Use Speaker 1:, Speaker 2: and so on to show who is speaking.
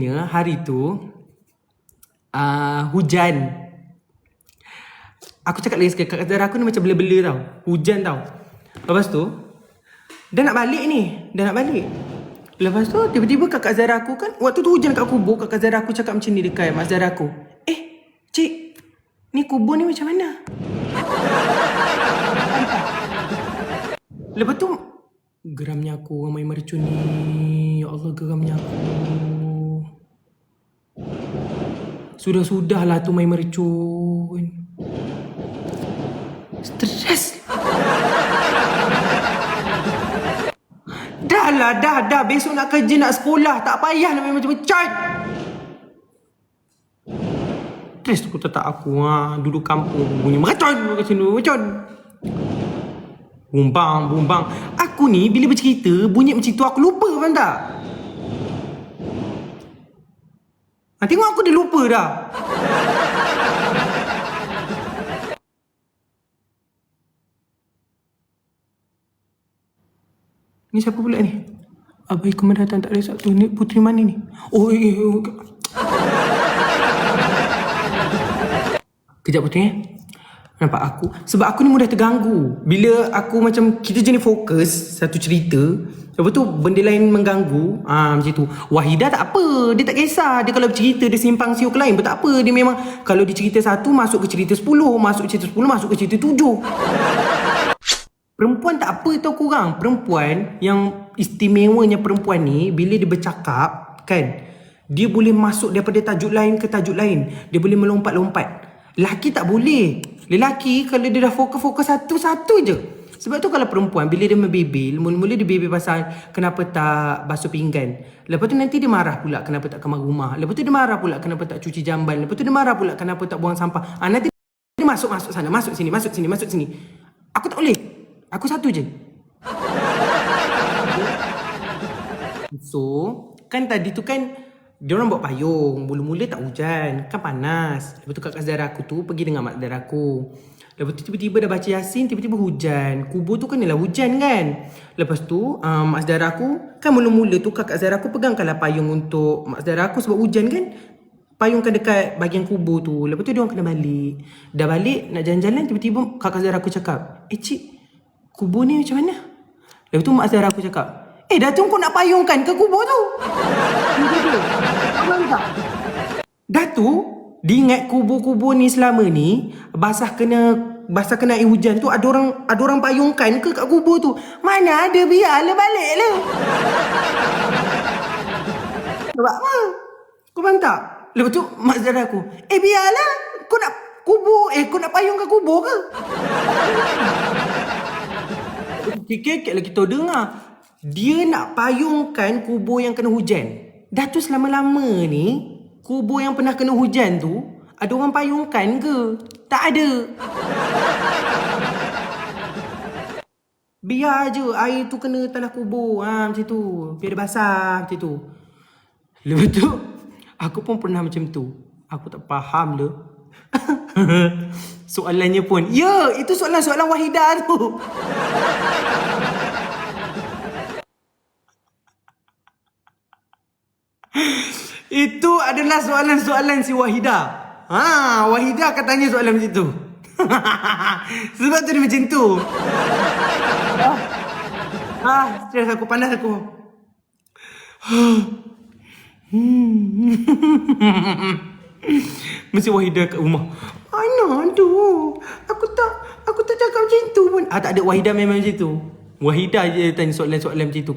Speaker 1: Hari tu hujan. Aku cakap lagi sekali, kakak Zara aku ni macam bela-bela tau. Hujan tau. Lepas tu dah nak balik ni. Lepas tu tiba-tiba kakak Zara aku kan, waktu tu hujan kat kubur, kakak Zara aku cakap macam ni dekat mak Zara aku. Cik, ni kubur ni macam mana? Lepas tu geramnya aku orang main mercun ni. Ya Allah, geramnya aku. Sudah-sudahlah tu main mercun. Stres. Dah. Besok nak kerja, nak sekolah. Tak payah nak main macam-macam. Stres aku tak aku. Duduk kampung bunyi mercun kat sini. Mercun. Bumbang. Aku ni bila bercerita bunyi macam tu aku lupa, faham tak? Tengok aku dah lupa dah. Ni siapa pula ni? Abai Kemenatan tak ada satu. Ni puteri mana ni? Kejap puteri. Nampak aku? Sebab aku ni mudah terganggu. Bila aku macam kita jenis fokus satu cerita, lepas tu benda lain mengganggu, macam tu. Wahidah tak apa, dia tak kisah. Dia kalau bercerita dia simpang siur ke lain pun tak apa. Dia memang kalau dia cerita satu masuk ke cerita 10, masuk ke cerita 7. Perempuan tak apa tau korang. Perempuan yang istimewanya perempuan ni, bila dia bercakap kan, dia boleh masuk daripada tajuk lain ke tajuk lain. Dia boleh melompat-lompat. Lelaki tak boleh. Lelaki kalau dia dah fokus satu-satu je. Sebab tu kalau perempuan bila dia membebel, mula-mula dia bebel pasal kenapa tak basuh pinggan. Lepas tu nanti dia marah pula kenapa tak kamar rumah. Lepas tu dia marah pula kenapa tak cuci jamban. Lepas tu dia marah pula kenapa tak buang sampah. Nanti dia masuk sana, masuk sini. Aku tak boleh. Aku satu je. So, kan tadi tu kan diorang bawa payung. Mula-mula tak hujan, kan panas. Lepas tu kakak Zara aku tu pergi dengan mak Zara aku. Lepas tu tiba-tiba dah baca Yasin, tiba-tiba hujan. Kubur tu kan ialah hujan kan. Lepas tu mak Zara aku, kan mula-mula tu kakak Zara aku pegangkanlah payung untuk mak Zara aku sebab hujan kan. Payungkan dekat bahagian kubur tu. Lepas tu diorang kena balik. Dah balik nak jalan-jalan, tiba-tiba kakak Zara aku cakap, cik, kubur ni macam mana? Lepas tu mak Zara aku cakap, Datuk kau nak payungkan ke kubur tu? Datuk, diingat kubur-kubur ni selama ni basah kena air hujan tu ada orang payungkan ke kat kubur tu? Mana ada, biarlah baliklah. Sebab apa? Kau faham tak? Lepas tu mak Zara aku, biarlah. Kau nak kubur, kau nak payung kat kubur ke? Kekek lah kita dengar. Dia nak payungkan kubur yang kena hujan. Dah tu selama-lama ni, kubur yang pernah kena hujan tu, ada orang payungkan ke? Tak ada. Biar je air tu kena tanah kubur. Macam tu. Biar dia basah macam tu. Lepas tu, aku pun pernah macam tu. Aku tak faham le. Soalannya pun, itu soalan Wahidah tu. Itu adalah soalan si Wahidah. Wahidah akan tanya soalan macam tu. Sebab tu dia macam tu. Stres aku, panas aku. Mesti Wahidah kat rumah. Mana tu? Aku tak cakap macam tu pun. Tak ada, Wahidah memang macam tu. Wahidah je tanya soalan-soalan macam tu.